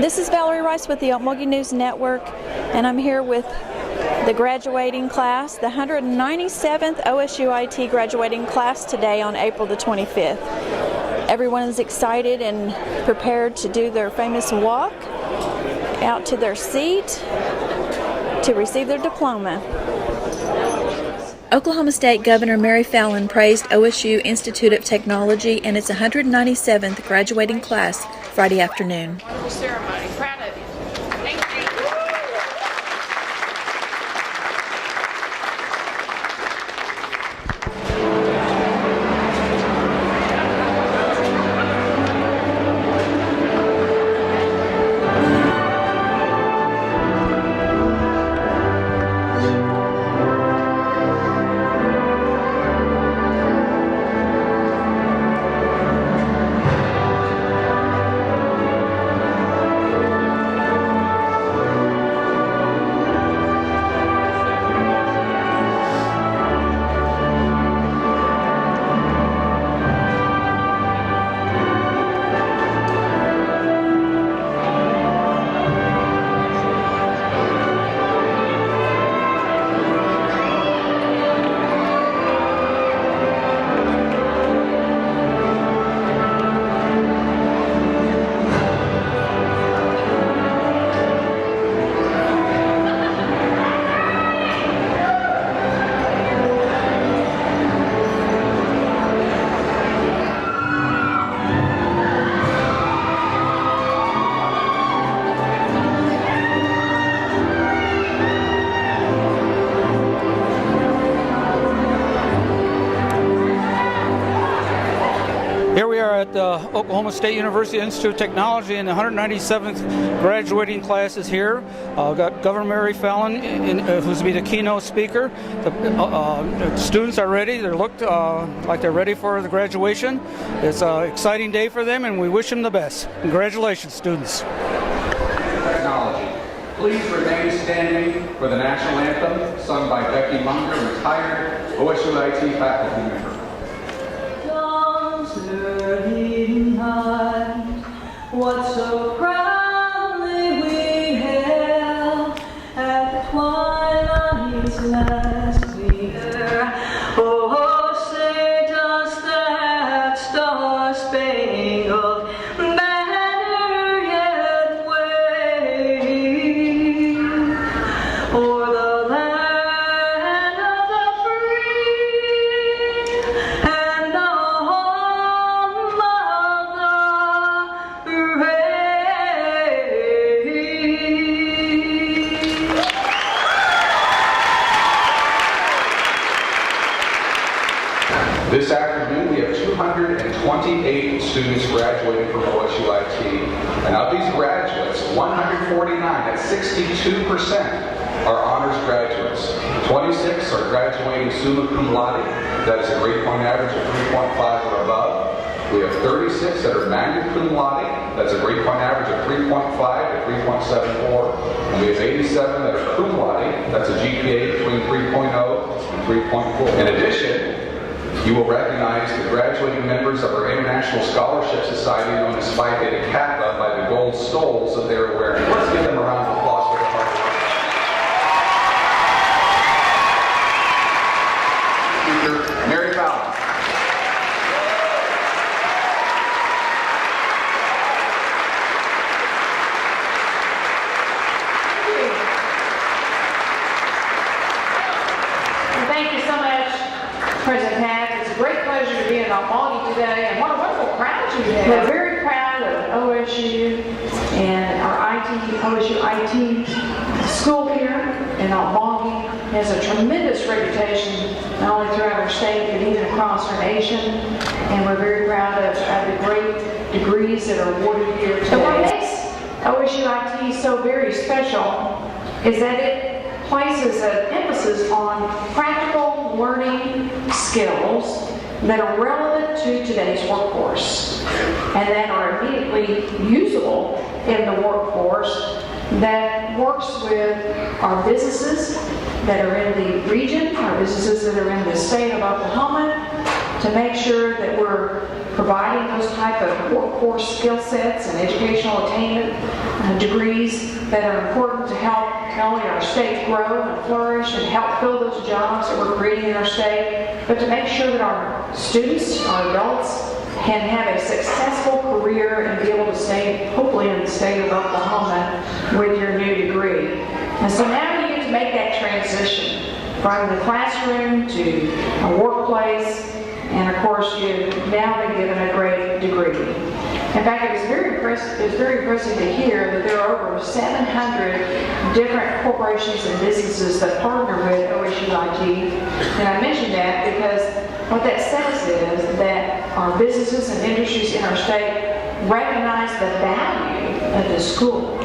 This is Valerie Rice with the Okmulgee News Network, and I'm here with the graduating class, the 197th OSUIT graduating class today on April the 25th. Everyone is excited and prepared to do their famous walk out to their seat to receive their diploma. Oklahoma State Governor Mary Fallin praised OSU Institute of Technology and its 197th graduating class Friday afternoon. Ceremony. Proud of you. Thank you. Here we are at the Oklahoma State University Institute of Technology, and the 197th graduating class is here. We've got Governor Mary Fallin, who's to be the keynote speaker. The students are ready. They look like they're ready for the graduation. It's an exciting day for them, and we wish them the best. Congratulations, students. Technology. Please remain standing for the national anthem, sung by Becky Munger, retired OSUIT faculty member. Leading high, what so proudly we hailed at twilight's last gleam. Oh, say does that star-spangled banner yet wave o'er the land of the free and the This afternoon, we have 228 students graduating from OSUIT, and of these graduates, 149, that's 62%, are honors graduates. 26 are graduating summa cum laude, that is a grade point average of 3.5 or above. We have 36 that are magna cum laude, that's a grade point average of 3.5 to 3.74. And we have 87 that are cum laude, that's a GPA between 3.0 and 3.4. In addition, you will recognize the graduating members of our International Scholarship Society, known as Phi Beta Kappa, by the gold stoles that they are wearing. Let's give them a round of applause for their hard work. Speaker Mary Fallin. Thank you so much, President Pat. It's a great pleasure to be in Okmulgee today, and what a wonderful crowd you have. We're very proud of OSU and our OSU IT school here in Okmulgee. It has a tremendous reputation, not only throughout our state, but even across our nation. And we're very proud of the great degrees that are awarded here today. And what makes OSU IT so very special is that it places an emphasis on practical learning skills that are relevant to today's workforce and that are immediately usable in the workforce, that works with our businesses that are in the region, our businesses that are in the state of Oklahoma, to make sure that we're providing those type of workforce skill sets and educational attainment degrees that are important to help not only our state grow and flourish and help fill those jobs that we're creating in our state, but to make sure that our students, our adults, can have a successful career and be able to stay, hopefully, in the state of Oklahoma with your new degree. And so now you get to make that transition from the classroom to a workplace, and of course you've now been given a great degree. In fact, it was very impressive to hear that there are over 700 different corporations and businesses that partner with OSUIT. And I mention that because what that says is that our businesses and industries in our state recognize the value of this school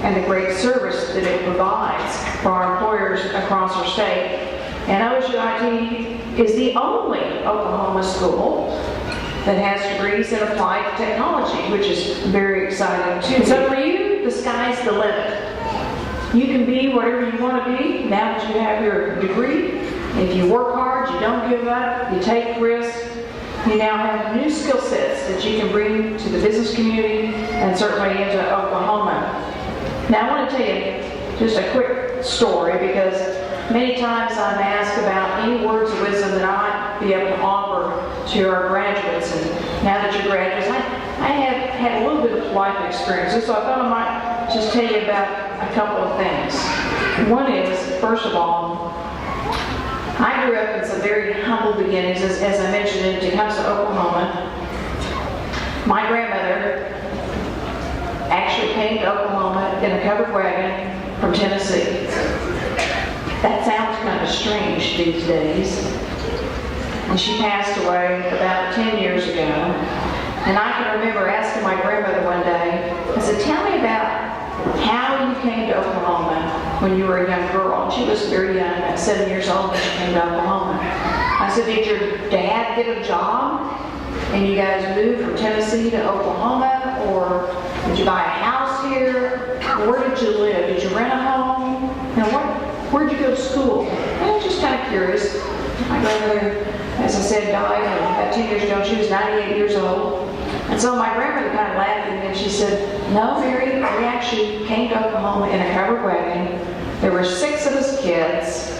and the great service that it provides for our employers across our state. And OSUIT is the only Oklahoma school that has degrees in applied technology, which is very exciting too. So for you, the sky's the limit. You can be whatever you want to be now that you have your degree. If you work hard, you don't give up, you take risks, you now have new skill sets that you can bring to the business community and certainly into Oklahoma. Now I want to tell you just a quick story because many times I'm asked about any words of wisdom that I might be able to offer to our graduates. And now that you're graduates, I have had a little bit of life experiences, so I thought I might just tell you about a couple of things. One is, first of all, I grew up in some very humble beginnings, as I mentioned, in Tecumseh, Oklahoma. My grandmother actually came to Oklahoma in a covered wagon from Tennessee. That sounds kind of strange these days. And she passed away about 10 years ago. And I can remember asking my grandmother one day, I said, tell me about how you came to Oklahoma when you were a young girl. And she was very young, about 7 years old when she came to Oklahoma. I said, did your dad get a job and you guys moved from Tennessee to Oklahoma, or did you buy a house here? Where did you live? Did you rent a home? Where'd you go to school? I was just kind of curious. My grandmother, as I said, died about 10 years ago. She was 98 years old. And so my grandmother kind of laughed at me and she said, no, Mary, we actually came to Oklahoma in a covered wagon. There were 6 of us kids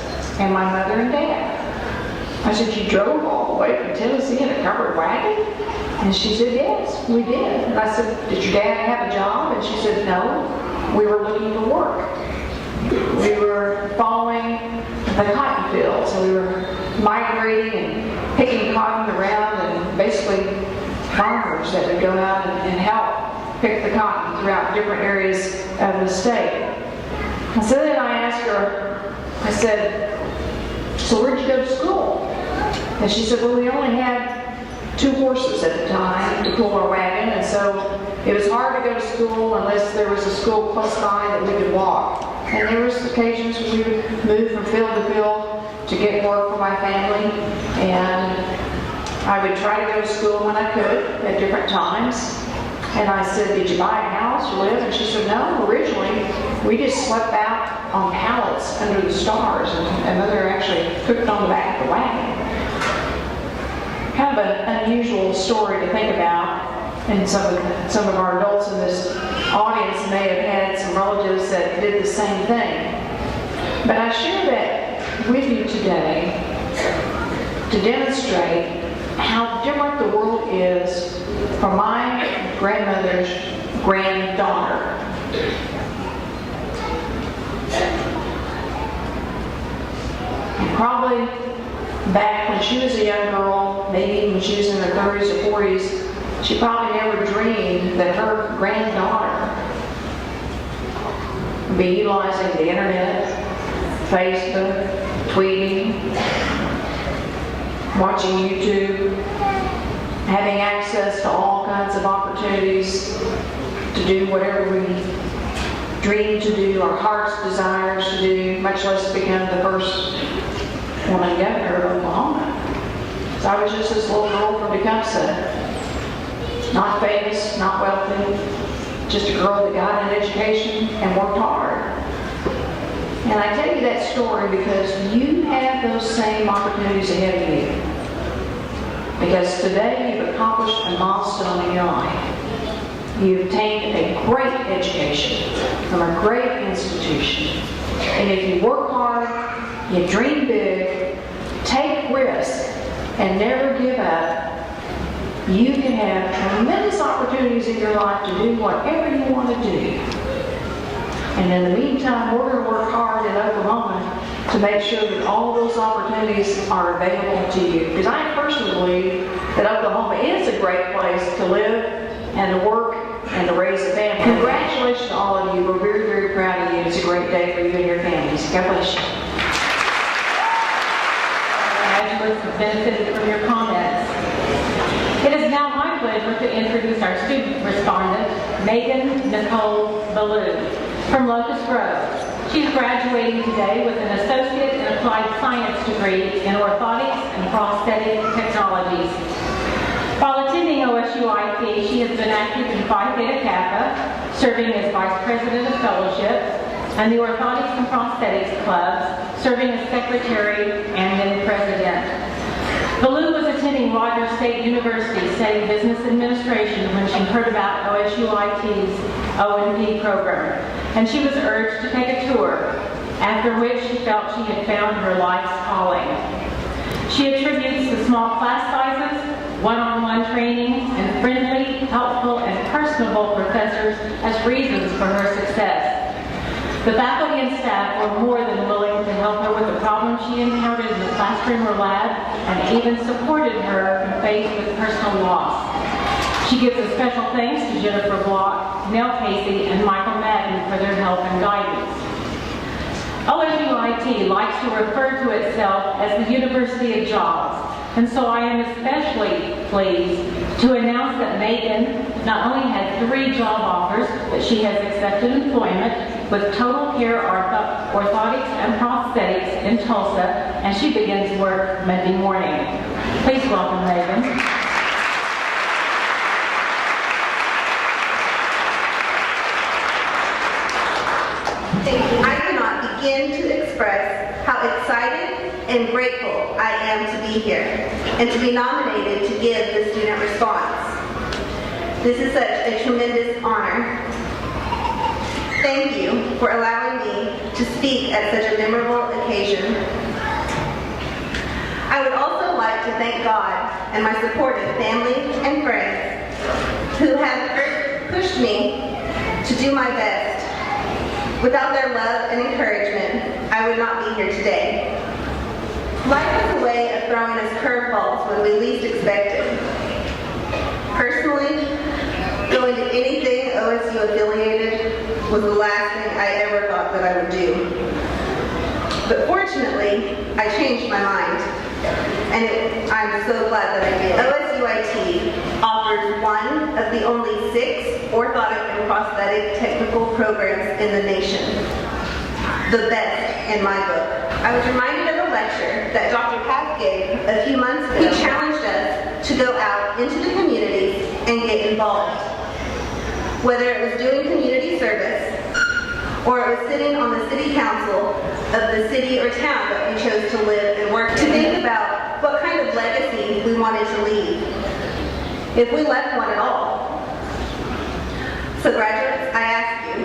and my mother and dad. I said, you drove all the way from Tennessee in a covered wagon? And she said, yes, we did. And I said, did your dad have a job? And she said, no, we were looking for work. We were following the cotton fields, and we were migrating and picking cotton around, and basically farmers that would go out and help pick the cotton throughout different areas of the state. And so then I asked her, I said, so where'd you go to school? And she said, well, we only had 2 horses at the time to pull our wagon, and so it was hard to go to school unless there was a school close by that we could walk. And there was occasions when we would move from field to field to get work for my family, and I would try to go to school when I could at different times. And I said, did you buy a house or live? And she said, no, originally we just slept out on pallets under the stars, and Mother actually cooked on the back of the wagon. Kind of an unusual story to think about. And some of our adults in this audience may have had some relatives that did the same thing. But I share that with you today to demonstrate how different the world is from my grandmother's granddaughter. And probably back when she was a young girl, maybe when she was in her 30s or 40s, she probably never dreamed that her granddaughter would be utilizing the internet, Facebook, tweeting, watching YouTube, having access to all kinds of opportunities to do whatever we dream to do, our heart's desires to do, much less become the first woman governor of Oklahoma. So I was just this little girl from Tecumseh. Not famous, not wealthy, just a girl that got an education and worked hard. And I tell you that story because you have those same opportunities ahead of you. because today you've accomplished a milestone in your life. You've obtained a great education from a great institution. And if you work hard, you dream big, take risks, and never give up, you can have tremendous opportunities in your life to do whatever you want to do. And in the meantime, we're going to work hard in Oklahoma to make sure that all those opportunities are available to you. Because I personally believe that Oklahoma is a great place to live and to work and to raise a family. Congratulations to all of you. We're very, very proud of you. It's a great day for you and your families. God bless you. Graduates have benefited from your comments. It is now my pleasure to introduce our student respondent, Megan Nicole Ballou from Locust Grove. She's graduating today with an Associate in Applied Science degree in Orthotics and Prosthetic Technologies. While attending OSUIT, she has been active in Phi Theta Kappa, serving as Vice President of Fellowship, and the Orthotics and Prosthetics Clubs, serving as Secretary and then President. Ballou was attending Rogers State University studying Business Administration when she heard about OSUIT's O&P program, and she was urged to take a tour, after which she felt she had found her life's calling. She attributes the small class sizes, one-on-one training, and friendly, helpful, and personable professors as reasons for her success. The faculty and staff were more than willing to help her with the problems she encountered in the classroom or lab, and even supported her when faced with personal loss. She gives a special thanks to Jennifer Block, Nell Casey, and Michael Madden for their help and guidance. OSUIT likes to refer to itself as the University of Jobs, and so I am especially pleased to announce that Megan not only had 3 job offers, but she has accepted employment with Total Care Orthotics and Prosthetics in Tulsa, and she begins work Monday morning. Please welcome Megan. Thank you. I cannot begin to express how excited and grateful I am to be here and to be nominated to give the student response. This is such a tremendous honor. Thank you for allowing me to speak at such a memorable occasion. I would also like to thank God and my supportive family and friends who have pushed me to do my best. Without their love and encouragement, I would not be here today. Life is a way of throwing us curveballs when we least expect it. Personally, going to anything OSU affiliated was the last thing I ever thought that I would do. But fortunately, I changed my mind, and I'm so glad that I did. OSUIT offers one of the only 6 orthotic and prosthetic technical programs in the nation. The best in my book. I was reminded of a lecture that Dr. Papp gave a few months ago. He challenged us to go out into the communities and get involved. Whether it was doing community service, or it was sitting on the city council of the city or town that we chose to live and work, to think about what kind of legacy we wanted to leave, if we left one at all. So graduates, I ask you,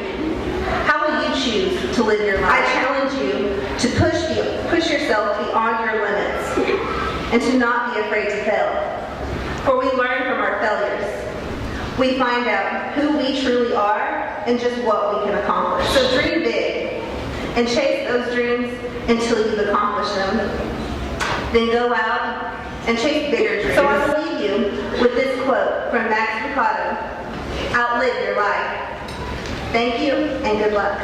how will you choose to live your life? I challenge you to push yourself beyond your limits and to not be afraid to fail. For we learn from our failures. We find out who we truly are and just what we can accomplish. So dream big and chase those dreams until you've accomplished them. Then go out and chase bigger dreams. So I will leave you with this quote from Max Lucado: outlive your life. Thank you and good luck.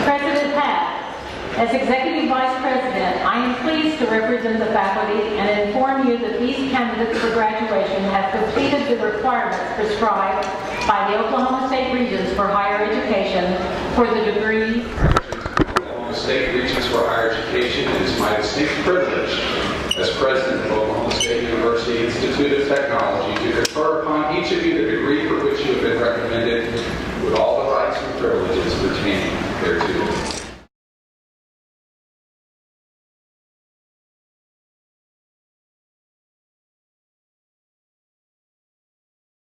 President Papp, as Executive Vice President, I am pleased to represent the faculty and inform you that these candidates for graduation have completed the requirements prescribed by the Oklahoma State Regents for Higher Education for the degree. Oklahoma State Regents for Higher Education, it is my distinct privilege as President of Oklahoma State University Institute of Technology to confer upon each of you the degree for which you have been recommended with all the rights and privileges pertaining